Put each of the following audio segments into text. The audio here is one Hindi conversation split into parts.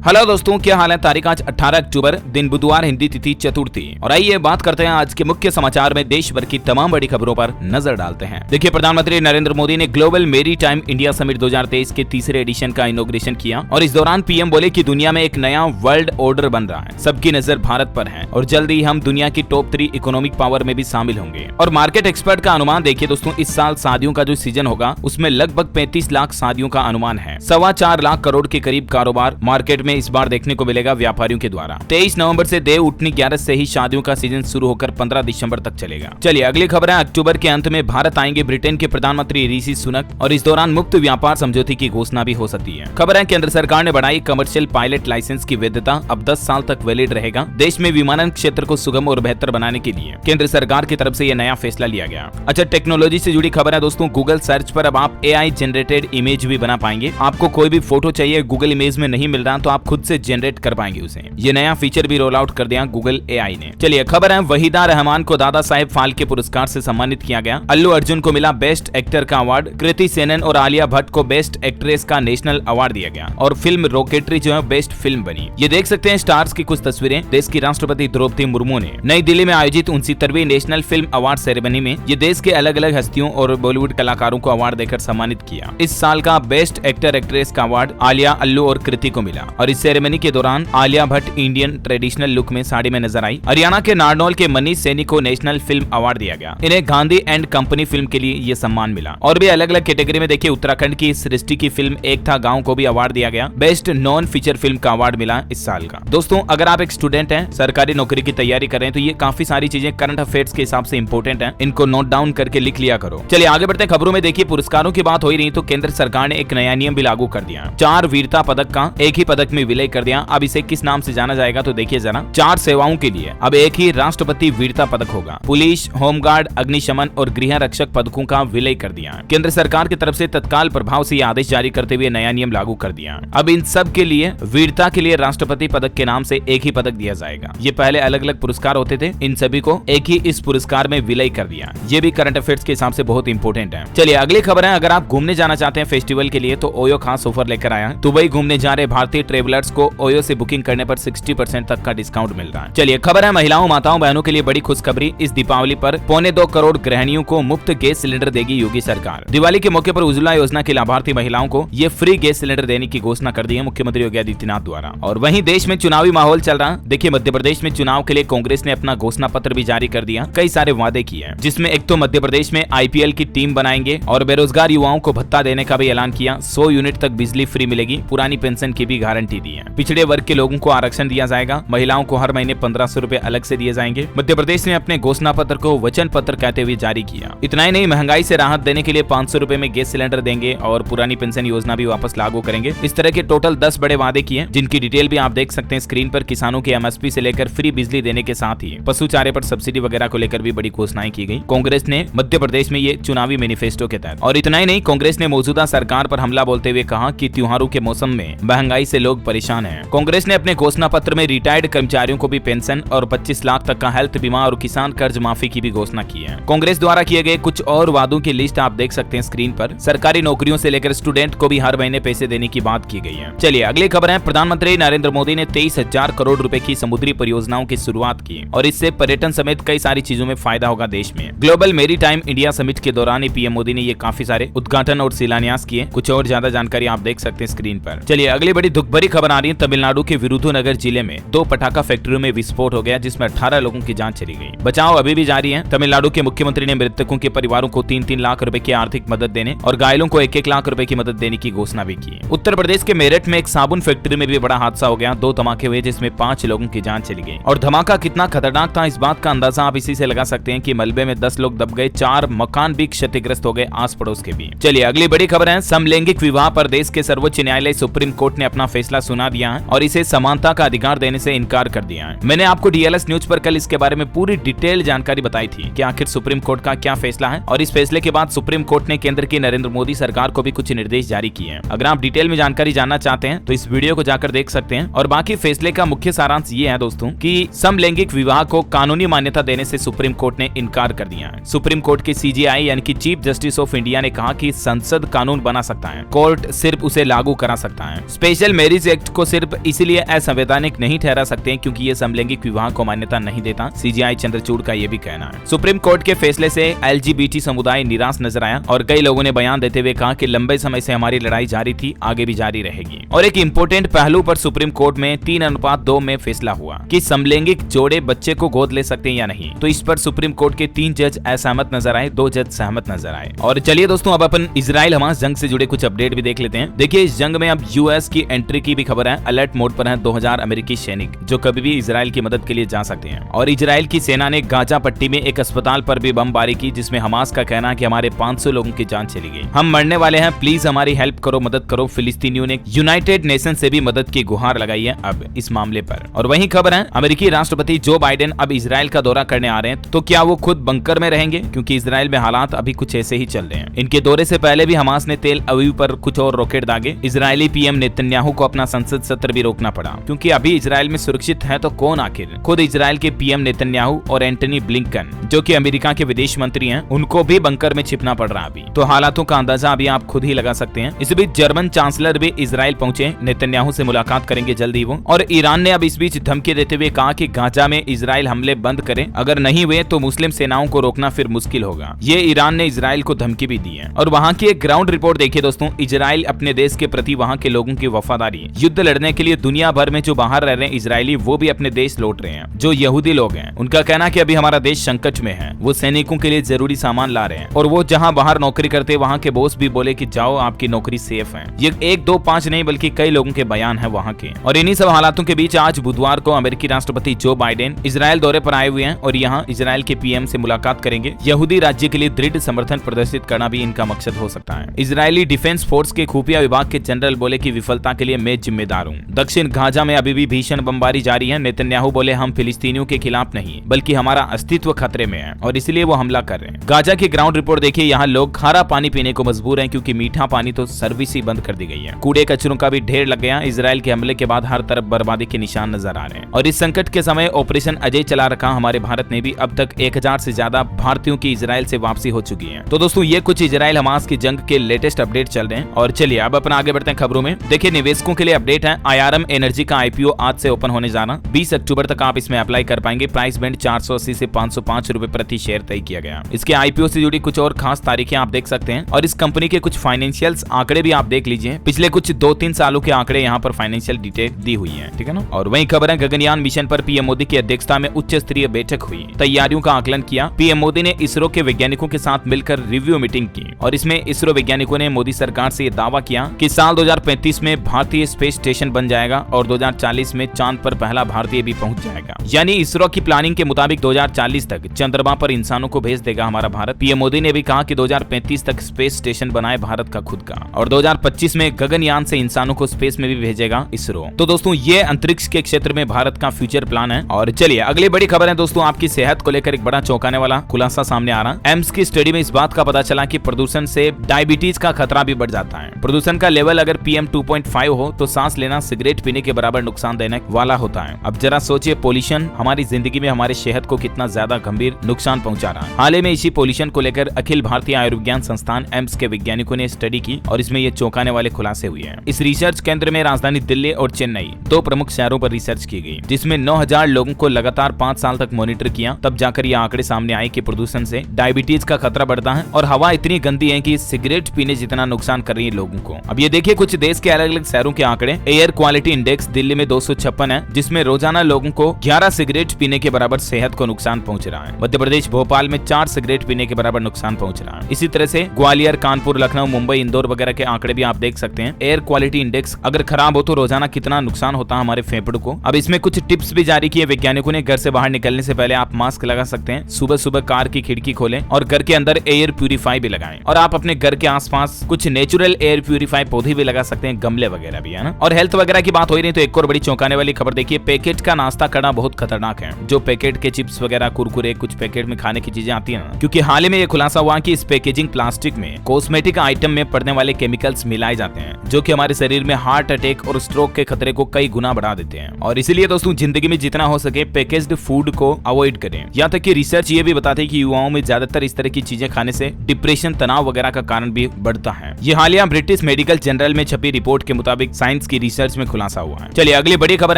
हेलो दोस्तों, क्या हाल है। तारीख आज 18 अक्टूबर, दिन बुधवार, हिंदी तिथि चतुर्थी। और आइए बात करते हैं आज के मुख्य समाचार में देश भर की तमाम बड़ी खबरों पर नजर डालते हैं। देखिए, प्रधानमंत्री नरेंद्र मोदी ने ग्लोबल मेरी टाइम इंडिया समिट 2023 के तीसरे एडिशन का इनॉग्रेशन किया और इस दौरान पीएम बोले कि दुनिया में एक नया वर्ल्ड ऑर्डर बन रहा है। सबकी नजर भारत पर है और जल्द ही हम दुनिया की टॉप 3 इकोनॉमिक पावर में भी शामिल होंगे। और मार्केट एक्सपर्ट का अनुमान देखिए दोस्तों, इस साल शादियों का जो सीजन होगा उसमें लगभग 35 लाख शादियों का अनुमान है। 4.25 लाख करोड़ के करीब कारोबार मार्केट में इस बार देखने को मिलेगा व्यापारियों के द्वारा। 23 नवंबर से देव उठनी 11 से ही शादियों का सीजन शुरू होकर 15 दिसंबर तक चलेगा। चलिए अगली खबर है। अक्टूबर के अंत में भारत आएंगे ब्रिटेन के प्रधानमंत्री ऋषि सुनक और इस दौरान मुक्त व्यापार समझौते की घोषणा भी हो सकती है। खबर है, केंद्र सरकार ने बढ़ाई कमर्शियल पायलट लाइसेंस की वैधता, अब 10 साल तक वैलिड रहेगा। देश में विमानन क्षेत्र को सुगम और बेहतर बनाने के लिए केंद्र सरकार की तरफ से यह नया फैसला लिया गया। अच्छा, टेक्नोलॉजी से जुड़ी खबर है दोस्तों। गूगल सर्च पर अब आप AI जनरेटेड इमेज भी बना पाएंगे। आपको कोई भी फोटो चाहिए, गूगल इमेज में नहीं मिल रहा तो आप खुद से जनरेट कर पाएंगे उसे। ये नया फीचर भी रोल आउट कर दिया गूगल AI ने। चलिए खबर है, वहीदा रहमान को दादा साहेब फाल्के पुरस्कार से सम्मानित किया गया। अल्लू अर्जुन को मिला बेस्ट एक्टर का अवार्ड। कृति सेनन और आलिया भट्ट को बेस्ट एक्ट्रेस का नेशनल अवार्ड दिया गया और फिल्म रॉकेटरी जो है बेस्ट फिल्म बनी। ये देख सकते हैं स्टार्स की कुछ तस्वीरें। देश की राष्ट्रपति द्रौपदी मुर्मू ने नई दिल्ली में आयोजित 69वीं नेशनल फिल्म अवार्ड सेरेमनी में ये देश के अलग अलग हस्तियों और बॉलीवुड कलाकारों को अवार्ड देकर सम्मानित किया। इस साल का बेस्ट एक्टर एक्ट्रेस का अवार्ड आलिया, अल्लू और कृति को मिला। और इस सेरेमनी के दौरान Alia Bhatt Indian traditional look में साड़ी में नजर आई। हरियाणा के नारनौल के मनीष सैनी को नेशनल फिल्म अवार्ड दिया गया। इन्हें गांधी एंड कंपनी फिल्म के लिए ये सम्मान मिला। और भी अलग अलग कैटेगरी में देखिए, उत्तराखंड की सृष्टि की फिल्म एक था गांव को भी अवार्ड दिया गया। बेस्ट नॉन फीचर फिल्म का अवार्ड मिला इस साल का। दोस्तों, अगर आप एक स्टूडेंट हैं, सरकारी नौकरी की तैयारी कर रहे हैं तो ये काफी सारी चीजें करंट अफेयर्स के हिसाब से इंपॉर्टेंट है। इनको नोट डाउन करके लिख लिया करो। चलिए आगे बढ़ते हैं खबरों में। देखिए, पुरस्कारों की बात हो ही रही तो केंद्र सरकार ने एक नया नियम भी लागू कर दिया। 4 वीरता पदक का एक ही पदक में विलय कर दिया। अब इसे किस नाम से जाना जाएगा तो देखिए जरा। 4 सेवाओं के लिए अब एक ही राष्ट्रपति वीरता पदक होगा। पुलिस, होमगार्ड, अग्निशमन और गृह रक्षक पदकों का विलय कर दिया। केंद्र सरकार की तरफ से तत्काल प्रभाव से यह आदेश जारी करते हुए नया नियम लागू कर दिया। अब इन सब के लिए वीरता के लिए राष्ट्रपति पदक के नाम से एक ही पदक दिया जाएगा। ये पहले अलग अलग पुरस्कार होते थे, इन सभी को एक ही इस पुरस्कार में विलय कर दिया। ये भी करंट अफेयर्स के हिसाब से बहुत इंपॉर्टेंट है। चलिए अगली खबर है, अगर आप घूमने जाना चाहते हैं फेस्टिवल के लिए तो ओयो खास ऑफर लेकर आया है। दुबई घूमने जा रहे भारतीय ट्रेवलर्स को ओयो से बुकिंग करने पर 60% तक का डिस्काउंट मिल रहा है। चलिए खबर है, महिलाओं, माताओं, बहनों के लिए बड़ी खुशखबरी। इस दीपावली पर 2.25 करोड़ गृहिणियों को मुफ्त गैस सिलेंडर देगी योगी सरकार। दिवाली के मौके पर उज्ज्वला योजना के लाभार्थी महिलाओं को ये फ्री गैस सिलेंडर देने की घोषणा कर दी है मुख्यमंत्री योगी आदित्यनाथ द्वारा। और वहीं देश में चुनावी माहौल चल रहा। देखिए, मध्य प्रदेश में चुनाव के लिए कांग्रेस ने अपना घोषणा पत्र भी जारी कर दिया। कई सारे वादे किए, जिसमें एक तो मध्य प्रदेश में IPL की टीम बनाएंगे और बेरोजगार युवाओं को भत्ता देने का भी ऐलान किया। 100 यूनिट तक बिजली फ्री मिलेगी। पुरानी पेंशन की भी गारंटी दी है। पिछड़े वर्ग के लोगों को आरक्षण दिया जाएगा। महिलाओं को हर महीने 1500 रुपए अलग से दिए जाएंगे। मध्य प्रदेश ने अपने घोषणा पत्र को वचन पत्र कहते हुए जारी किया। इतना ही नहीं, महंगाई से राहत देने के लिए 500 रुपए में गैस सिलेंडर देंगे और पुरानी पेंशन योजना भी वापस लागू करेंगे। इस तरह के टोटल 10 बड़े वादे किए, जिनकी डिटेल भी आप देख सकते हैं स्क्रीन पर। किसानों के MSP से लेकर फ्री बिजली देने के साथ ही पशु चारे पर सब्सिडी वगैरह को लेकर भी बड़ी घोषणाएं की गई कांग्रेस ने मध्य प्रदेश में ये चुनावी मैनिफेस्टो के तहत। और इतना ही नहीं, कांग्रेस ने मौजूदा सरकार पर हमला बोलते हुए कहा कि त्योहारों के मौसम में महंगाई से लोग परेशान हैं। कांग्रेस ने अपने घोषणा पत्र में रिटायर्ड कर्मचारियों को भी पेंशन और 25 लाख तक का हेल्थ बीमा और किसान कर्ज माफी की भी घोषणा की है। कांग्रेस द्वारा किए गए कुछ और वादों की लिस्ट आप देख सकते हैं स्क्रीन पर। सरकारी नौकरियों से लेकर स्टूडेंट को भी हर महीने पैसे देने की बात की गई है। चलिए अगली खबर है, प्रधानमंत्री नरेंद्र मोदी ने 23,000 करोड़ रुपए की समुद्री परियोजनाओं की शुरुआत की और इससे पर्यटन समेत कई सारी चीजों में फायदा होगा देश में। ग्लोबल मेरी टाइम इंडिया समिट के दौरान ही पीएम मोदी ने ये काफी सारे उद्घाटन और शिलान्यास किए। कुछ और ज्यादा जानकारी आप देख सकते हैं स्क्रीन पर। चलिए अगली बड़ी दुख भरी खबर आ रही है। तमिलनाडु के विरुधुनगर जिले में 2 पटाखा फैक्ट्रियों में विस्फोट हो गया, जिसमें 18 लोगों की जान चली गई। बचाव अभी भी जारी है। तमिलनाडु के मुख्यमंत्री ने मृतकों के परिवारों को 3-3 लाख रुपए की आर्थिक मदद देने और घायलों को 1-1 लाख रुपए की मदद देने की घोषणा भी की। उत्तर प्रदेश के मेरठ में एक साबुन फैक्ट्री में भी बड़ा हादसा हो गया। 2 धमाके हुए, जिसमें 5 लोगों की जान चली गई। और धमाका कितना खतरनाक था, इस बात का अंदाजा आप इसी से लगा सकते हैं कि मलबे में 10 लोग दब गए, 4 मकान भी क्षतिग्रस्त हो गए, आस पड़ोस के भी। चलिए अगली बड़ी खबर है, समलैंगिक विवाह पर देश के सर्वोच्च न्यायालय सुप्रीम कोर्ट ने अपना फैसला सुना दिया है और इसे समानता का अधिकार देने से इनकार कर दिया है। मैंने आपको DLS न्यूज पर कल इसके बारे में पूरी डिटेल जानकारी बताई थी कि आखिर सुप्रीम कोर्ट का क्या फैसला है। और इस फैसले के बाद सुप्रीम कोर्ट ने केंद्र की नरेंद्र मोदी सरकार को भी कुछ निर्देश जारी किए हैं। अगर आप डिटेल में जानकारी जानना चाहते हैं तो इस वीडियो को जाकर देख सकते हैं। और बाकी फैसले का मुख्य सारांश ये है दोस्तों कि समलैंगिक विवाह को कानूनी मान्यता देने से सुप्रीम कोर्ट ने इनकार कर दिया है। सुप्रीम कोर्ट के CJI यानी कि चीफ जस्टिस ऑफ इंडिया ने कहा कि संसद कानून बना सकता है, कोर्ट सिर्फ उसे लागू करा सकता है। स्पेशल मैरिज एक्ट को सिर्फ इसीलिए असंवैधानिक नहीं ठहरा सकते क्योंकि ये समलैंगिक विवाह को मान्यता नहीं देता। सीजेआई चंद्रचूड़ का ये भी कहना है। सुप्रीम कोर्ट के फैसले से एलजीबीटी समुदाय निराश नजर आया और कई लोगों ने बयान देते हुए कहा कि लंबे समय से हमारी लड़ाई जारी थी, आगे भी जारी रहेगी। और एक इम्पोर्टेंट पहलू पर सुप्रीम कोर्ट में 3:2 में फैसला हुआ कि समलैंगिक जोड़े बच्चे को गोद ले सकते हैं या नहीं। तो इस पर सुप्रीम कोर्ट के 3 जज असहमत नजर आए, 2 जज सहमत नजर आए। और चलिए दोस्तों, अब अपन इजराइल हमास जंग से जुड़े कुछ अपडेट भी देख लेते हैं। देखिए, इस जंग में अब यूएस की एंट्री की भी खबर है। अलर्ट मोड पर है 2000 अमेरिकी सैनिक जो कभी भी इजराइल की मदद के लिए जा सकते हैं। और इजराइल की सेना ने गाजा पट्टी में एक अस्पताल पर भी बमबारी की, जिसमें हमास का कहना है कि हमारे 500 लोगों की जान चली गई, हम मरने वाले हैं, प्लीज हमारी हेल्प करो, मदद करो। फिलिस्तीनियों ने यूनाइटेड नेशन से भी मदद की गुहार लगाई है अब इस मामले पर। और वही खबर है, अमेरिकी राष्ट्रपति जो बाइडेन अब इजराइल का दौरा करने आ रहे हैं, तो क्या वो खुद बंकर में रहेंगे? क्योंकि इजराइल में हालात अभी कुछ ऐसे ही चल रहे हैं। इनके दौरे से पहले भी हमास ने तेल अवीव पर कुछ और रॉकेट दागे। इजरायली पीएम नेतन्याहू को अपना संसद सत्र भी रोकना पड़ा, क्योंकि अभी इजराइल में सुरक्षित है तो कौन आखिर? खुद इजराइल के पीएम नेतन्याहू और एंटनी ब्लिंकन जो कि अमेरिका के विदेश मंत्री हैं, उनको भी बंकर में छिपना पड़ रहा अभी। तो हालातों का अंदाजा अभी आप खुद ही लगा सकते हैं। इस बीच जर्मन चांसलर भी इजराइल पहुंचे, नेतन्याहू से मुलाकात करेंगे जल्द ही वो। और ईरान ने अब इस बीच धमकी देते हुए कहा कि गाजा में इजराइल हमले बंद करे, अगर नहीं हुए तो मुस्लिम सेनाओं को रोकना फिर मुश्किल होगा। ये ईरान ने इजराइल को धमकी भी दी है। और वहाँ की एक ग्राउंड रिपोर्ट देखिए दोस्तों, इजराइल अपने देश के प्रति वहाँ के लोगों की वफादारी, युद्ध लड़ने के लिए दुनिया भर में जो बाहर रह रहे हैं इजरायली, वो भी अपने देश लौट रहे हैं। जो यहूदी लोग हैं, उनका कहना कि अभी हमारा देश संकट में है, वो सैनिकों के लिए जरूरी सामान ला रहे हैं। और वो जहाँ बाहर नौकरी करते, वहाँ के बॉस भी बोले कि जाओ, आपकी नौकरी सेफ है। ये 1, 2, 5 नहीं बल्कि कई लोगों के बयान है वहाँ के। और इन्हीं सब हालातों के बीच आज बुधवार को अमेरिकी राष्ट्रपति जो बाइडेन इजराइल दौरे पर आए हुए हैं और यहाँ इजराइल के पीएम से मुलाकात करेंगे। यहूदी राज्य के लिए दृढ़ समर्थन प्रदर्शित करना भी इनका मकसद हो सकता है। इजरायली डिफेंस फोर्स के खुफिया विभाग के जनरल बोले कि विफलता के लिए मैं जिम्मेदार हूँ। दक्षिण गाजा में अभी भी भीषण बमबारी जारी है। नेतन्याहू बोले हम फिलिस्तीनियों के खिलाफ नहीं बल्कि हमारा अस्तित्व खतरे में है और इसलिए वो हमला कर रहे हैं। गाजा की ग्राउंड रिपोर्ट देखिए, यहाँ लोग खारा पानी पीने को मजबूर हैं क्योंकि मीठा पानी तो सर्विस ही बंद कर दी गई है। कूड़े कचरों का भी ढेर लग गया। इजराइल के हमले के बाद हर तरफ बर्बादी के निशान नजर आ रहे हैं। और इस संकट के समय ऑपरेशन अजय चला रखा हमारे भारत ने भी। अब तक 1000 से ज्यादा भारतीयों की इजराइल से वापसी हो चुकी है। तो दोस्तों, ये कुछ इजराइल हमास की जंग के लेटेस्ट अपडेट चल रहे हैं। और चलिए अब अपन आगे बढ़ते हैं खबरों में। देखिए, निवेशकों के लिए अपडेट है। IRM एनर्जी का IPO आज से ओपन होने जा रहा। 20 अक्टूबर तक आप इसमें अप्लाई कर पाएंगे। प्राइस बैंड 480 से 505 रुपए प्रति शेयर तय किया गया। इसके IPO से जुड़ी कुछ और खास तारीखें आप देख सकते हैं और इस कंपनी के कुछ फाइनेंशियल्स आंकड़े भी आप देख लीजिए। पिछले कुछ 2-3 सालों के आंकड़े यहाँ पर फाइनेंशियल डिटेल दी हुई है, ठीक है ना। और वही खबर है, गगनयान मिशन पर पीएम मोदी की अध्यक्षता में उच्च स्तरीय बैठक हुई। तैयारियों का आकलन किया। पीएम मोदी ने इसरो के वैज्ञानिकों के साथ मिलकर रिव्यू मीटिंग की और इसमें इसरो वैज्ञानिकों ने मोदी सरकार से दावा किया कि साल 2035 में भारतीय स्पेस स्टेशन बन जाएगा और 2040 में चांद पर पहला भारतीय भी पहुंच जाएगा। यानी इसरो की प्लानिंग के मुताबिक 2040 तक चंद्रमा पर इंसानों को भेज देगा हमारा भारत। पीएम मोदी ने भी कहा कि 2035 तक स्पेस स्टेशन बनाए भारत का खुद का और 2025 में गगनयान से इंसानों को स्पेस में भी भेजेगा इसरो। तो दोस्तों, ये अंतरिक्ष के क्षेत्र में भारत का फ्यूचर प्लान है। और चलिए अगली बड़ी खबर है दोस्तों, आपकी सेहत को लेकर एक बड़ा चौंकाने वाला खुलासा सामने आ रहा है। एम्स की स्टडी में इस बात का पता चला कि प्रदूषण से डायबिटीज का खतरा भी बढ़ जाता है। प्रदूषण का लेवल अगर PM 2.5 हो तो सांस लेना सिगरेट पीने के बराबर नुकसान देने वाला होता है। अब जरा सोचिए, पोल्यूशन हमारी जिंदगी में हमारे सेहत को कितना ज्यादा गंभीर नुकसान पहुंचा रहा है। हाल ही में इसी पोल्यूशन को लेकर अखिल भारतीय आयुर्विज्ञान संस्थान एम्स के वैज्ञानिकों ने स्टडी की और इसमें ये चौंकाने वाले खुलासे हुए हैं। इस रिसर्च केंद्र में राजधानी दिल्ली और चेन्नई, 2 प्रमुख शहरों पर रिसर्च की गई, जिसमें 9000 लोगों को लगातार 5 साल तक मॉनिटर किया। तब जाकर ये आंकड़े सामने आए कि प्रदूषण से डायबिटीज का खतरा बढ़ता है और हवा इतनी गंदी है कि सिगरेट पीने जितना नुकसान कर रही है लोगों को। अब ये देखिए, कुछ देश के अलग अलग शहरों के आंकड़े। एयर क्वालिटी इंडेक्स दिल्ली में 256 है, जिसमें रोजाना लोगों को 11 सिगरेट पीने के बराबर सेहत को नुकसान पहुंच रहा है। मध्य प्रदेश भोपाल में 4 सिगरेट पीने के बराबर नुकसान पहुंच रहा है। इसी तरह से ग्वालियर, कानपुर, लखनऊ, मुंबई, इंदौर वगैरह के आंकड़े भी आप देख सकते हैं। एयर क्वालिटी इंडेक्स अगर खराब हो तो रोजाना कितना नुकसान होता है हमारे फेफड़ों को। अब इसमें कुछ टिप्स भी जारी किए वैज्ञानिकों ने। घर से बाहर निकलने से पहले आप मास्क लगा सकते हैं। सुबह सुबह कार की खिड़की खोलें और घर के अंदर एयर प्यूरिफाई भी लगाएं। और आप अपने घर के आसपास कुछ नेचुरल एयर प्यूरिफाई पौधे भी लगा सकते हैं, गमले वगैरह भी, है ना। और हेल्थ वगैरह की बात हो रही है तो एक और बड़ी चौंकाने वाली खबर देखिए, पैकेट का नाश्ता करना बहुत खतरनाक है। जो पैकेट के चिप्स वगैरह, कुरकुरे, कुछ पैकेट में खाने की चीजें आती है ना, क्योंकि हाल ही में ये खुलासा हुआ कि इस पैकेजिंग प्लास्टिक में कॉस्मेटिक आइटम में पड़ने वाले केमिकल्स मिलाए जाते हैं, जो कि हमारे शरीर में हार्ट अटैक और स्ट्रोक के खतरे को कई गुना बढ़ा देते हैं। और इसीलिए दोस्तों, जिंदगी में जितना हो सके पैकेज्ड फूड को अवॉइड करें। यहाँ तक कि रिसर्च ये भी बताती है कि युवाओं में ज्यादातर इस तरह की चीजें खाने से डिप्रेशन, तनाव वगैरह का कारण भी बढ़ता है। ये हालिया ब्रिटिश मेडिकल जर्नल में छपी रिपोर्ट के मुताबिक साइंस साइंस की रिसर्च में खुलासा हुआ है। चलिए अगली बड़ी खबर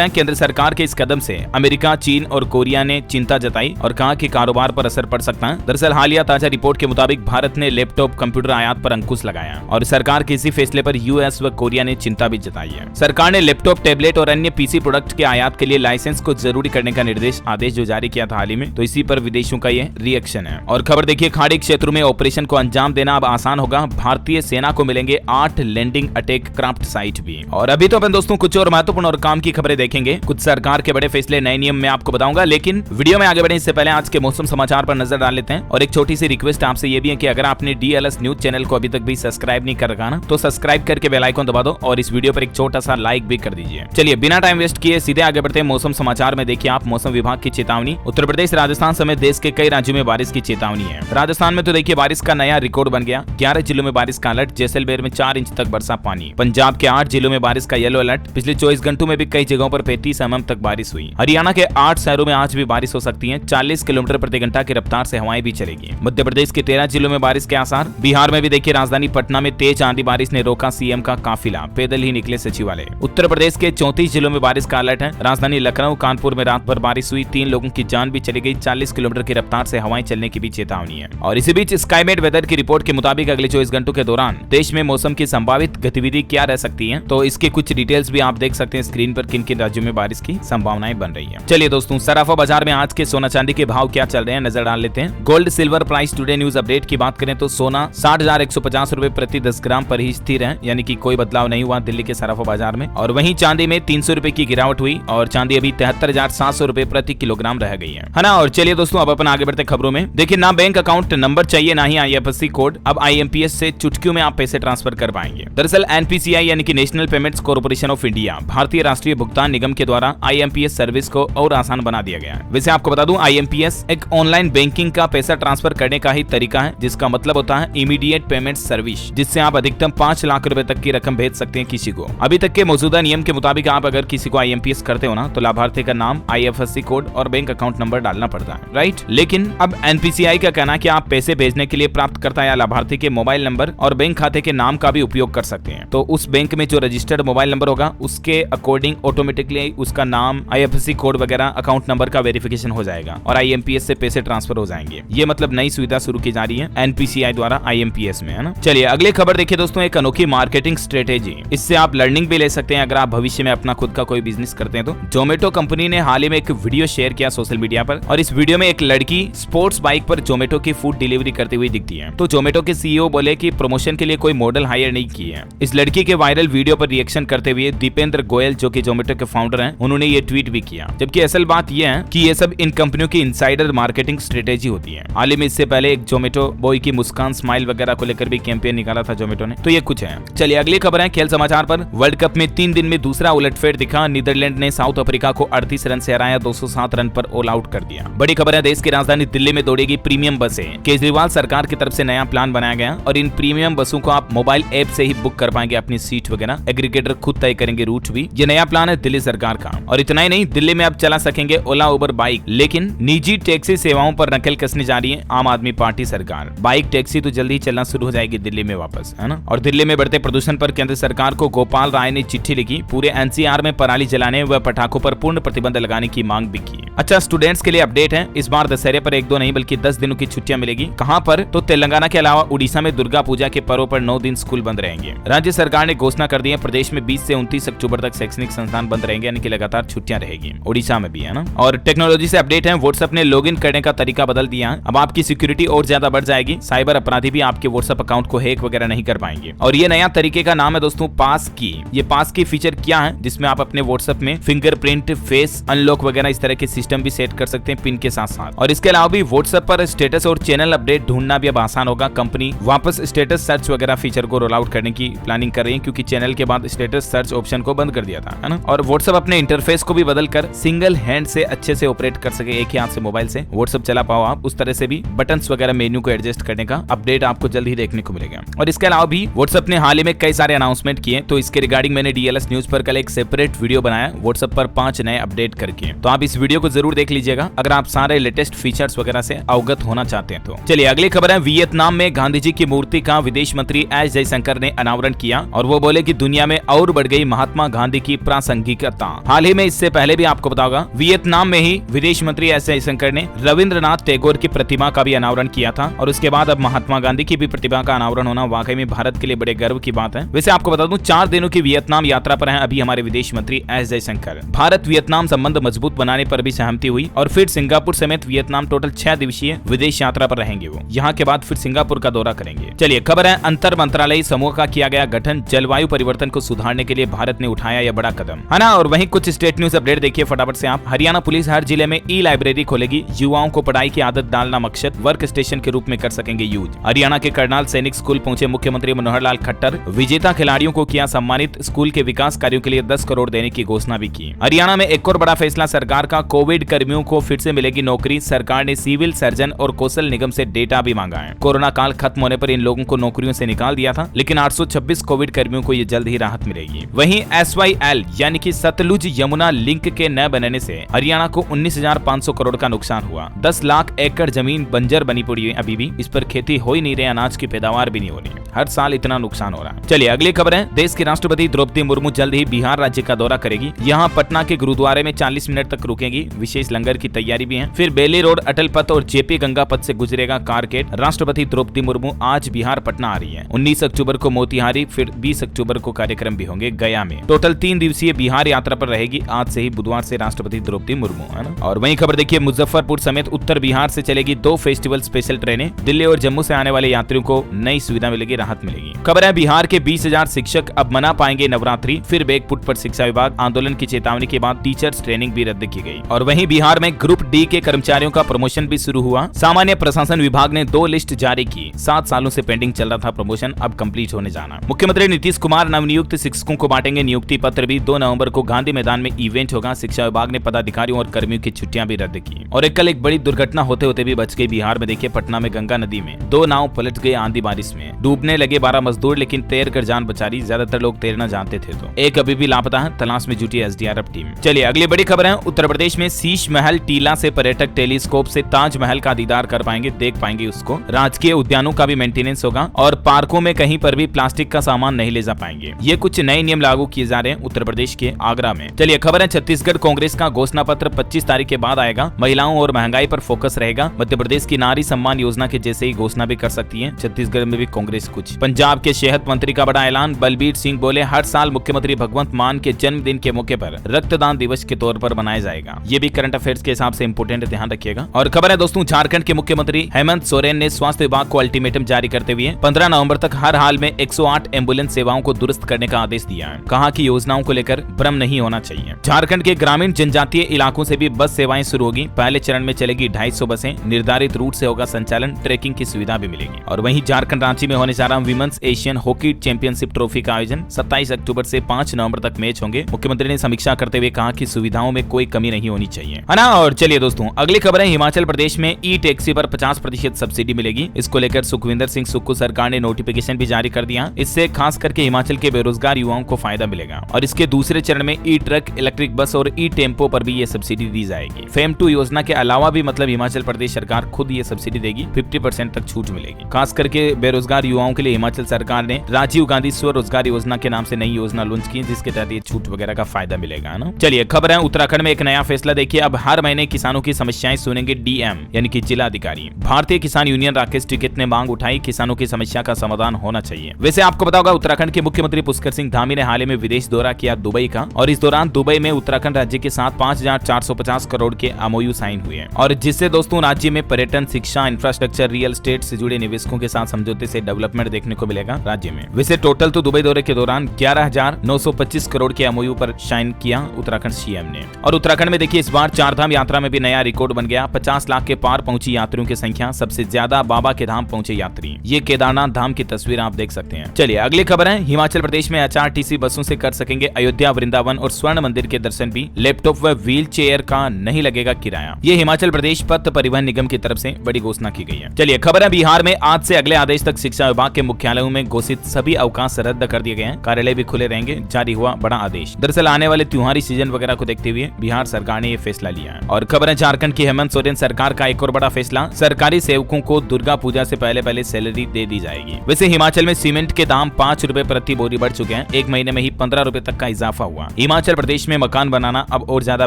है, केंद्र सरकार के इस कदम से अमेरिका, चीन और कोरिया ने चिंता जताई और कहा कि कारोबार पर असर पड़ सकता है। दरअसल हालिया ताजा रिपोर्ट के मुताबिक भारत ने लैपटॉप कंप्यूटर आयात पर अंकुश लगाया और सरकार के इसी फैसले पर यूएस व कोरिया ने चिंता भी जताई है। सरकार ने लैपटॉप, टैबलेट और अन्य पीसी प्रोडक्ट के आयात के लिए लाइसेंस को जरूरी करने का निर्देश आदेश जो जारी किया था हाल ही में, तो इसी पर विदेशों का ये रिएक्शन है। और खबर देखिए, खाड़ी क्षेत्रों में ऑपरेशन को अंजाम देना अब आसान होगा, भारतीय सेना को मिलेंगे 8 लैंडिंग अटैक क्राफ्ट साइट भी। और अभी तो अपन दोस्तों कुछ और महत्वपूर्ण और काम की खबरें देखेंगे, कुछ सरकार के बड़े फैसले, नए नियम में आपको बताऊंगा, लेकिन वीडियो में आगे बढ़ने इससे पहले आज के मौसम समाचार पर नजर डाल लेते हैं। और एक छोटी सी रिक्वेस्ट आपसे ये भी है कि अगर आपने डीएलएस न्यूज चैनल को अभी तक भी सब्सक्राइब नहीं कर रखा ना, तो सब्सक्राइब करके बेल आइकन दबा दो और इस वीडियो पर एक छोटा सा लाइक भी कर दीजिए। चलिए बिना टाइम वेस्ट किए सीधे आगे बढ़ते हैं मौसम समाचार में। देखिए आप, मौसम विभाग की चेतावनी, उत्तर प्रदेश, राजस्थान समेत देश के कई राज्यों में बारिश की चेतावनी है। राजस्थान में तो देखिए बारिश का नया रिकॉर्ड बन गया, 11 जिलों में बारिश का अलर्ट, जैसलमेर में 4 इंच तक बरसा पानी। पंजाब के 8 जिलों में बारिश का येलो अलर्ट, पिछले 24 घंटों में भी कई जगहों पर 35 mm तक बारिश हुई। हरियाणा के 8 शहरों में आज भी बारिश हो सकती है, 40 किलोमीटर प्रति घंटा की रफ्तार से हवाएं भी चलेगी। मध्य प्रदेश के 13 जिलों में बारिश के आसार। बिहार में भी देखिए राजधानी पटना में तेज आंधी बारिश ने रोका सीएम का काफिला, पैदल ही निकले सचिवालय। उत्तर प्रदेश के 34 जिलों में बारिश का अलर्ट है, राजधानी लखनऊ, कानपुर में रात भर बारिश हुई, 3 लोगों की जान भी चली गई, 40 किलोमीटर की रफ्तार से हवाएं चलने की भी चेतावनी है। और इसी बीच स्काईमेट वेदर की रिपोर्ट के मुताबिक अगले 24 घंटों के दौरान देश में मौसम की संभावित गतिविधि क्या रह सकती है, तो इसके कुछ डिटेल्स भी आप देख सकते हैं स्क्रीन पर, किन किन राज्यों में बारिश की संभावनाएं बन रही है। चलिए दोस्तों, सराफा बाजार में आज के सोना चांदी के भाव क्या चल रहे हैं नजर डाल लेते हैं। Gold silver price today news update की बात करें तो सोना 60,150 रुपए प्रति 10 ग्राम पर ही स्थिर है, यानी कि कोई बदलाव नहीं हुआ दिल्ली के सराफा बाजार में। और वहीं चांदी में 300 रुपए की गिरावट हुई और चांदी अभी 73,700 रुपए प्रति किलोग्राम रह गई है ना। और चलिए दोस्तों, अब अपन आगे बढ़ते खबरों में। देखिए, ना बैंक अकाउंट नंबर चाहिए, ना ही IFSC कोड, अब IMPS से चुटकियों में आप पैसे ट्रांसफर कर पाएंगे। दरअसल NPCI यानी कि national payments corporation of India, भारतीय राष्ट्रीय भुगतान निगम के द्वारा IMPS सर्विस को और आसान बना दिया गया है। वैसे आपको बता दूं, IMPS एक ऑनलाइन बैंकिंग का पैसा ट्रांसफर करने का ही तरीका है, जिसका मतलब होता है इमीडिएट पेमेंट सर्विस, जिससे आप अधिकतम 5 लाख रुपए तक की रकम भेज सकते हैं किसी को। अभी तक के मौजूदा नियम के मुताबिक आप अगर किसी को IMPS करते हो ना, तो लाभार्थी का नाम, IFSC कोड और बैंक अकाउंट नंबर डालना पड़ता है, राइट। लेकिन अब NPCI का कहना है कि आप पैसे भेजने के लिए प्राप्तकर्ता या लाभार्थी के मोबाइल नंबर और बैंक खाते के नाम का भी उपयोग कर सकते हैं। तो उस बैंक में जो रजिस्टर्ड मोबाइल नंबर होगा, उसके अकॉर्डिंग ऑटोमेटिकली उसका नाम, IFSC कोड वगैरह, अकाउंट नंबर का वेरिफिकेशन हो जाएगा और IMPS से पैसे ट्रांसफर हो जाएंगे। ये मतलब नई सुविधा शुरू की जा रही है NPCI द्वारा IMPS में, है ना। चलिए अगली खबर देखिए दोस्तों, एक अनोखी मार्केटिंग स्ट्रेटेजी, इससे आप लर्निंग भी ले सकते हैं अगर आप भविष्य में अपना खुद का कोई बिजनेस करते हैं तो। जोमेटो कंपनी ने हाल ही में एक वीडियो शेयर किया सोशल मीडिया पर, और इस वीडियो में एक लड़की स्पोर्ट्स बाइक पर जोमेटो की फूड डिलीवरी करती हुई दिखती है। तो जोमेटो के CEO बोले कि प्रमोशन के लिए कोई मॉडल हायर नहीं की है। इस लड़की के वायरल वीडियो पर रिएक्शन करते हुए दीपेंद्र गोयल, जो कि जोमेटो के फाउंडर हैं, उन्होंने ये ट्वीट भी किया। जबकि असल बात यह है कि ये सब इन कंपनियों की इनसाइडर मार्केटिंग स्ट्रेटेजी होती है। हाल ही में इससे पहले एक जोमेटो बॉय की मुस्कान स्माइल वगैरह को लेकर भी कैंपेन निकाला था जोमेटो ने। तो ये कुछ है। चलिए अगली खबर है खेल समाचार पर। वर्ल्ड कप में 3 दिन में दूसरा उलटफेर दिखा, नीदरलैंड ने साउथ अफ्रीका को 38 रन से हराया, 207 रन पर ऑल आउट कर दिया। बड़ी खबर है, देश की राजधानी दिल्ली में दौड़ेगी प्रीमियम बसें। केजरीवाल सरकार की तरफ से नया प्लान बनाया गया और इन प्रीमियम बसों को आप मोबाइल ऐप से ही बुक कर पाएंगे अपनी सीट वगैरह, एग्रीगेटर खुद तय करेंगे रूट भी। ये नया प्लान है दिल्ली सरकार का। और इतना ही नहीं, दिल्ली में अब चला सकेंगे ओला, उबर, बाइक, लेकिन निजी टैक्सी सेवाओं पर नकेल कसने जा रही है आम आदमी पार्टी सरकार। बाइक टैक्सी तो जल्दी ही चलना शुरू हो जाएगी दिल्ली में वापस, है ना। और दिल्ली में बढ़ते प्रदूषण पर केंद्र सरकार को गोपाल राय ने चिट्ठी लिखी, पूरे NCR में पराली जलाने व पटाखों पर पूर्ण प्रतिबंध लगाने की मांग भी की। अच्छा, स्टूडेंट्स के लिए अपडेट है, इस बार दशहरे पर 1-2 नहीं बल्कि 10 दिनों की छुट्टियां मिलेगी। कहां पर? तो तेलंगाना के अलावा उड़ीसा में दुर्गा पूजा के पर्व पर 9 दिन स्कूल बंद रहेंगे। राज्य सरकार ने घोषणा कर दी है, प्रदेश में 20 से 29 अक्टूबर तक शैक्षणिक संस्थान बंद रहेंगे, यानी कि लगातार छुट्टियां रहेगी। उड़ीसा में भी, है ना। और टेक्नोलॉजी से अपडेट है, व्हाट्सएप ने लॉगिन करने का तरीका बदल दिया है। अब आपकी सिक्योरिटी और ज्यादा बढ़ जाएगी, साइबर अपराधी भी आपके व्हाट्सएप अकाउंट को हैक वगैरह नहीं कर पाएंगे। और ये नया तरीके का नाम है दोस्तों पास की। ये पास की फीचर क्या है, जिसमें आप अपने व्हाट्सएप में फिंगरप्रिंट, फेस अनलॉक वगैरह इस तरह के सिस्टम भी सेट कर सकते हैं पिन के साथ साथ। और इसके अलावा भी व्हाट्सएप पर स्टेटस और चैनल अपडेट ढूंढना भी अब आसान होगा। कंपनी वापस स्टेटस सर्च वगैरह फीचर को रोल आउट करने की प्लानिंग कर रही है, क्योंकि चैनल के बाद स्टेटस सर्च ऑप्शन को बंद कर दिया था, है ना। और व्हाट्सएप अपने इंटरफेस को भी बदलकर सिंगल हैंड से अच्छे से ऑपरेट कर सके, एक ही हाथ से मोबाइल से व्हाट्सएप चला पाओ आप, उस तरह से भी बटन्स वगैरह मेन्यू को एडजस्ट करने का अपडेट आपको जल्द ही देखने को मिलेगा। और इसके अलावा भी व्हाट्सएप ने हाल ही में कई सारे अनाउंसमेंट किए, तो इसके रिगार्डिंग मैंने DLS न्यूज पर कल एक सेपरेट वीडियो बनाया व्हाट्सएप पर 5 नए अपडेट करके, तो आप इस वीडियो को जरूर देख लीजिएगा अगर आप सारे लेटेस्ट फीचर्स वगैरह से अवगत होना चाहते हैं तो। चलिए अगली खबर है, वियतनाम में गांधी जी की मूर्ति का विदेश मंत्री एस जयशंकर ने अनावरण किया और वो बोले कि दुनिया में और बढ़ गई महात्मा गांधी की प्रासंगिकता। हाल ही में इससे पहले भी आपको बताओगा वियतनाम में ही विदेश मंत्री एस जयशंकर ने रविंद्रनाथ टैगोर की प्रतिमा का भी अनावरण किया था और उसके बाद अब महात्मा गांधी की भी प्रतिमा का अनावरण होना वाकई में भारत के लिए बड़े गर्व की बात है। वैसे आपको बता दूं 4 दिनों की वियतनाम यात्रा पर हैं अभी हमारे विदेश मंत्री एस जयशंकर। भारत वियतनाम संबंध मजबूत बनाने पर भी सहमति हुई और फिर सिंगापुर समेत वियतनाम टोटल 6 दिवसीय विदेश यात्रा पर रहेंगे। वो यहाँ के बाद फिर सिंगापुर का दौरा करेंगे। चलिए खबर है अंतर मंत्रालय समूह का किया गया गठन, जलवायु परिवर्तन को सुधारने के लिए भारत ने उठाया यह बड़ा कदम, है ना। और वहीं कुछ स्टेट न्यूज अपडेट देखिए फटाफट से आप। हरियाणा पुलिस हर जिले में ई लाइब्रेरी खोलेगी, युवाओं को पढ़ाई की आदत डालना मकसद, वर्क स्टेशन के रूप में कर सकेंगे यूज। हरियाणा के करनाल सैनिक स्कूल पहुंचे मुख्यमंत्री मनोहर लाल खट्टर, विजेता खिलाड़ियों को किया सम्मानित, स्कूल के विकास कार्यों के लिए 10 करोड़ देने की घोषणा भी की। हरियाणा में एक और बड़ा फैसला सरकार का, कोविड कर्मियों को फिर से मिलेगी नौकरी, सरकार ने सिविल सर्जन और कौशल निगम से डेटा भी मांगा है। कोरोना काल खत्म होने पर इन लोगों को नौकरियों से निकाल दिया था, लेकिन 826 कोविड कर्मियों को ये जल्द ही राहत मिलेगी। वहीं SYL यानी कि सतलुज यमुना लिंक के न बनने से हरियाणा को 19,500 करोड़ का नुकसान हुआ। 10 लाख एकड़ जमीन बंजर बनी पड़ी है, अभी भी इस पर खेती हो ही नहीं रही, अनाज की पैदावार भी नहीं हो रही, हर साल इतना नुकसान हो रहा है। चलिए अगली खबर है, देश की राष्ट्रपति द्रौपदी मुर्मू जल्द ही बिहार राज्य का दौरा करेगी। यहाँ पटना के गुरुद्वारे में 40 मिनट तक रुकेगी, विशेष लंगर की तैयारी भी है। फिर बेली रोड, अटल पथ और JP गंगा पथ से गुजरेगा कारकेट। राष्ट्रपति द्रौपदी मुर्मू आज बिहार पटना आ रही है। 19 अक्टूबर को मोतिहारी, फिर 20 अक्टूबर को कार्यक्रम भी होंगे गया में। टोटल 3 दिवसीय बिहार यात्रा पर रहेगी आज से ही, बुधवार से राष्ट्रपति द्रौपदी मुर्मू, है ना। और वहीं खबर देखिए, मुजफ्फरपुर समेत उत्तर बिहार से चलेगी 2 फेस्टिवल स्पेशल ट्रेनें। दिल्ली और जम्मू से आने वाले यात्रियों को नई सुविधा मिलेगी, राहत मिलेगी। खबर है बिहार के 20,000 शिक्षक अब मना पाएंगे नवरात्रि। फिर बेगपुट पर शिक्षा विभाग, आंदोलन की चेतावनी के बाद टीचर्स ट्रेनिंग भी रद्द की गई। और वहीं बिहार में ग्रुप D के कर्मचारियों का प्रमोशन भी शुरू हुआ। सामान्य प्रशासन विभाग ने 2 लिस्ट जारी की। 7 सालों से पेंडिंग चल रहा था प्रमोशन, अब कंप्लीट होने जाना। मुख्यमंत्री नीतीश कुमार नवनियुक्त शिक्षकों को बांटेंगे नियुक्ति पत्र भी। 2 नवंबर को गांधी मैदान में इवेंट होगा। शिक्षा विभाग ने पदाधिकारियों और कर्मियों की छुट्टियां भी रद्द की। और कल एक बड़ी दुर्घटना होते होते भी बच गई बिहार में। देखिए पटना में गंगा नदी में 2 नाव पलट गए आंधी बारिश में, डूबने लगे 12 मजदूर, लेकिन तैर कर जान बचा ली। ज्यादातर लोग तैरना जानते थे, तो एक अभी भी लापता है, तलाश में जुटी SDRF टीम। चलिए अगली बड़ी खबर है, उत्तर प्रदेश में शीश महल टीला से पर्यटक टेलीस्कोप से ताजमहल का दीदार कर पाएंगे, देख पाएंगे उसको। राजकीय उद्यानों का भी मेंटेनेंस होगा और पार्कों में कहीं पर भी प्लास्टिक का सामान नहीं ले जा पाएंगे। ये कुछ नए नियम लागू किए जा रहे हैं उत्तर प्रदेश के आगरा में। चलिए खबर है, छत्तीसगढ़ कांग्रेस का घोषणा पत्र 25 तारीख के बाद आएगा। महिलाओं और महंगाई पर फोकस रहेगा। मध्य प्रदेश की नारी सम्मान योजना के जैसे ही घोषणा भी कर सकती है छत्तीसगढ़ में भी कांग्रेस कुछ। पंजाब के सेहत मंत्री का बड़ा ऐलान, बलबीर सिंह बोले हर साल मुख्यमंत्री भगवंत मान के जन्मदिन के मौके पर रक्तदान दिवस के तौर पर मनाया जाएगा। ये भी करंट अफेयर्स के हिसाब से इंपोर्टेंट है, ध्यान रखिएगा। और खबर है दोस्तों, झारखंड के मुख्यमंत्री हेमंत सोरेन ने स्वास्थ्य विभाग को अल्टीमेटम जारी करते हुए 15 नवंबर तक हर हाल में 108 एम्बुलेंस सेवाओं को दुरुस्त करने का आदेश दिया है। कहा कि योजनाओं को लेकर भ्रम नहीं होना चाहिए। झारखंड के ग्रामीण जनजातीय इलाकों से भी बस सेवाएं शुरू होगी। पहले चरण में चलेगी 250 बसें, निर्धारित रूट से होगा संचालन, ट्रैकिंग की सुविधा भी मिलेगी। और वहीं झारखंड रांची में होने जा रहा women's Asian hockey championship trophy का आयोजन 27 अक्टूबर से 5 नवंबर तक मैच होंगे। मुख्यमंत्री ने समीक्षा करते हुए कहा कि सुविधाओं में कोई कमी नहीं होनी चाहिए, है ना। और चलिए दोस्तों अगली खबर है, हिमाचल प्रदेश में ई टैक्सी पर 50% सब्सिडी मिलेगी। इसको लेकर सुखविंदर सिंह सुक्खू सरकार ने नोटिफिकेशन भी जारी कर दिया। इससे खास करके हिमाचल के बेरोजगार युवाओं को फायदा मिलेगा। और इसके दूसरे चरण में ई ट्रक, इलेक्ट्रिक बस और ई टेम्पो पर भी ये सब्सिडी दी जाएगी। फेम 2 योजना के अलावा भी मतलब हिमाचल प्रदेश सरकार खुद ये सब्सिडी देगी, 50% तक छूट मिलेगी। खास करके बेरोजगार युवाओं के लिए हिमाचल सरकार ने राजीव गांधी स्वरोजगार योजना के नाम से नई योजना लॉन्च की, जिसके तहत ये छूट वगैरह का फायदा मिलेगा, है ना। चलिए खबर है, उत्तराखंड में एक नया फैसला देखिए, अब हर महीने किसानों की समस्याएं सुनेंगे DM यानी कि जिला अधिकारी। भारतीय किसान यूनियन राकेश टिकैत ने मांग उठाई, किसानों की समस्या का समाधान होना चाहिए। वैसे आपको पता होगा उत्तराखंड के मुख्यमंत्री पुष्कर सिंह धामी ने हाल ही में विदेश दौरा किया दुबई का, और इस दौरान दुबई में उत्तराखंड राज्य के साथ 5,450 करोड़ के MOU साइन हुए हैं। और जिससे दोस्तों राज्य में पर्यटन, शिक्षा, इंफ्रास्ट्रक्चर, रियल एस्टेट से जुड़े निवेशकों के साथ समझौते से डेवलपमेंट देखने को मिलेगा राज्य में। वैसे टोटल तो दुबई दौरे के दौरान 11,925 करोड़ के MOU पर साइन किया उत्तराखंड CM ने। और उत्तराखंड में देखिए इस बार 4 धाम यात्रा में भी नया रिकॉर्ड बन गया। 50 लाख के पार पहुंची यात्रियों की संख्या, सबसे ज्यादा बाबा के धाम पहुंचे यात्री। ये केदारनाथ धाम की तस्वीर आप देख सकते हैं। चलिए अगली खबर है, हिमाचल प्रदेश में HRTC बसों से कर सकेंगे अयोध्या, वृंदावन और स्वर्ण मंदिर के दर्शन भी। लैपटॉप व व्हील चेयर का नहीं लगेगा किराया। ये हिमाचल प्रदेश पथ परिवहन निगम की तरफ से बड़ी घोषणा की गई है। चलिए खबर है, बिहार में आज से अगले आदेश तक शिक्षा विभाग के मुख्यालयों में घोषित सभी अवकाश रद्द कर दिए गए हैं। कार्यालय भी खुले रहेंगे, जारी हुआ बड़ा आदेश। दरअसल आने वाले त्योहारी सीजन वगैरह को देखते हुए बिहार सरकार ने ये फैसला लिया है। और खबर है, झारखंड की हेमंत सोरेन सरकार का एक और बड़ा फैसला, सरकारी सेवकों को दुर्गा पूजा से पहले सैलरी दे दी जाएगी। वैसे हिमाचल में सीमेंट के दाम 5 रुपए प्रति बोरी बढ़ चुके हैं। जगह 1 महीने में ही 15 रुपए तक का इजाफा हुआ। हिमाचल प्रदेश में मकान बनाना अब और ज्यादा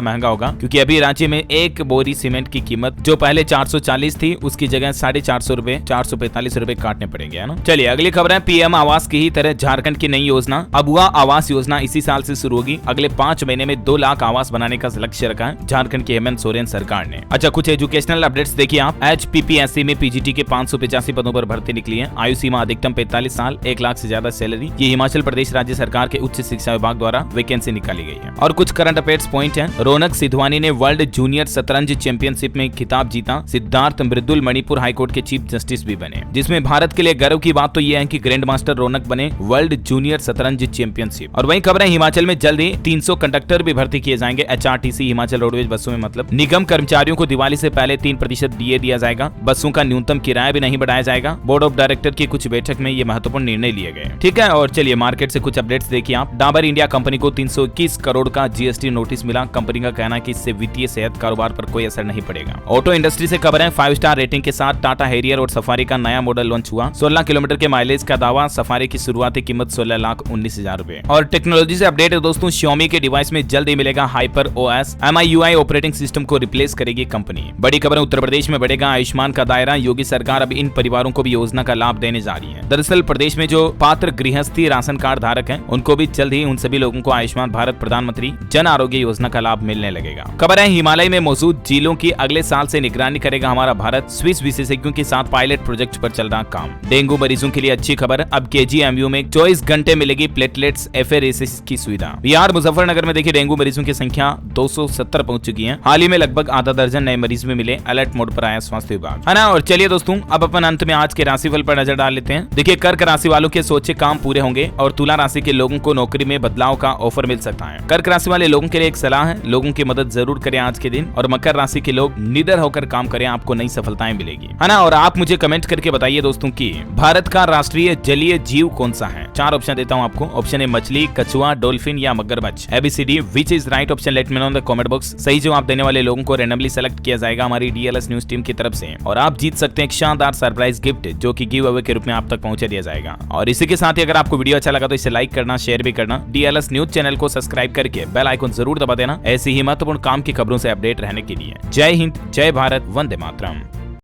महंगा होगा, क्योंकि अभी राज्य में एक बोरी सीमेंट की कीमत जो पहले 440 थी उसकी जगह 450 रुपए 445 रुपए काटने पड़ेंगे, है ना। चलिए अगली खबर है पीएम आवास की ही तरह झारखंड की नई योजना अबुआ आवास योजना इसी साल से शुरू होगी। अगले 5 महीने में 2 लाख आवास बनाने का लक्ष्य रखा है झारखंड की हेमंत सोरेन सरकार ने। अच्छा, कुछ एजुकेशनल अपडेट्स देखिए आप। HPPSC में पीजीटी के 585 पदों पर भर्ती निकली है। आयु सीमा अधिकतम 45 साल, 1 लाख से ज्यादा सैलरी। ये हिमाचल प्रदेश राज्य सरकार के उच्च शिक्षा विभाग द्वारा वैकेंसी निकाली गई है। और कुछ करंट अफेयर्स पॉइंट है। रौनक सिधवानी ने वर्ल्ड जूनियर शतरंज चैंपियनशिप में खिताब जीता। सिद्धार्थ मृदुल मणिपुर हाईकोर्ट के चीफ जस्टिस भी बने, जिसमें भारत के लिए गर्व की बात तो यह है कि ग्रैंड मास्टर रौनक बने वर्ल्ड जूनियर शतरंज चैंपियनशिप। और वहीं खबर है हिमाचल में जल्द ही 300 कंडक्टर भी भर्ती किए जाएंगे। HRTC हिमाचल रोडवेज बसों में मतलब निगम कर्मचारियों को दिवाली से पहले 3% DA दिया जाएगा। बसों का न्यूनतम किराया भी नहीं बढ़ाया जाएगा। बोर्ड ऑफ डायरेक्टर की कुछ बैठक में ये महत्वपूर्ण निर्णय लिए गए। ठीक है, और चलिए मार्केट से कुछ अपडेट्स देखिए आप। डाबर इंडिया कंपनी को 321 करोड़ का GST नोटिस मिला। कंपनी का कहना है कि इससे वित्तीय सेहत कारोबार पर कोई असर नहीं पड़ेगा। ऑटो इंडस्ट्री से खबर है 5 स्टार रेटिंग के साथ टाटा हैरियर और सफारी का नया मॉडल लॉन्च हुआ। 16 किलोमीटर के माइलेज का दावा। सफारी की शुरुआती कीमत 16,19,000 रुपए। और टेक्नोलॉजी से अपडेट है दोस्तों, Xiaomi के डिवाइस में जल्द ही मिलेगा hyper OS। MIUI operating system को रिप्लेस करेगी कंपनी। बड़ी खबर है उत्तर प्रदेश में बढ़ेगा आयुष्मान का दायरा। योगी सरकार अब इन परिवारों को भी योजना का लाभ देने जा रही है। दरअसल प्रदेश में जो पात्र गृहस्थी राशन कार्ड धारक हैं, उनको भी जल्द ही उन सभी लोगों को आयुष्मान भारत प्रधानमंत्री जन आरोग्य योजना का लाभ मिलने लगेगा। खबर है हिमालय में मौजूद झीलों की अगले साल से निगरानी करेगा हमारा भारत। स्विस विशेषज्ञों के साथ पायलट प्रोजेक्ट पर चल रहा काम। डेंगू मरीजों के लिए अच्छी खबर, अब KGMU में 24 घंटे मिलेगी प्लेटलेट्स FARS की सुविधा। बिहार मुजफ्फरनगर में देखिए डेंगू मरीजों की संख्या 270 पहुंच चुकी है। हाल ही में लगभग आधा दर्जन नए मरीज भी मिले। अलर्ट मोड पर आया स्वास्थ्य विभाग, है ना। और चलिए दोस्तों अब अपन अंत में आज के राशिफल पर नजर डाल लेते हैं। देखिए कर्क राशि वालों के सोचे काम पूरे होंगे और तुला राशि के लोगों को नौकरी में बदलाव का ऑफर मिल सकता है। कर्क राशि वाले लोगों के लिए एक सलाह है, लोगों की मदद जरूर करें आज के दिन। और मकर राशि के लोग निडर होकर काम करें, आपको नई सफलताएं मिलेगी, है ना। और आप मुझे कमेंट करके बताइए दोस्तों कि भारत का राष्ट्रीय जलीय जीव कौन सा है। 4 ऑप्शन देता हूं आपको। ऑप्शन ए मछली, कछुआ, डॉल्फिन या मगरमच्छ। ABCD which is right option let me know in the comment box. सही जवाब देने वाले लोगों को रैंडमली सेलेक्ट किया जाएगा हमारी DLS न्यूज टीम की तरफ से, और आप जीत सकते हैं एक शानदार सरप्राइज गिफ्ट जो कि गिव अवे के रूप में आप तक पहुंचा दिया जाएगा। और इसी के साथ ही अगर आपको वीडियो अच्छा लगा तो इसे लाइक करना, शेयर भी करना। DLS न्यूज चैनल को सब्सक्राइब करके बेल आइकन जरूर दबा देना ऐसी ही महत्वपूर्ण काम की खबरों से अपडेट रहने के लिए। जय हिंद, जय भारत, वंदे मातरम।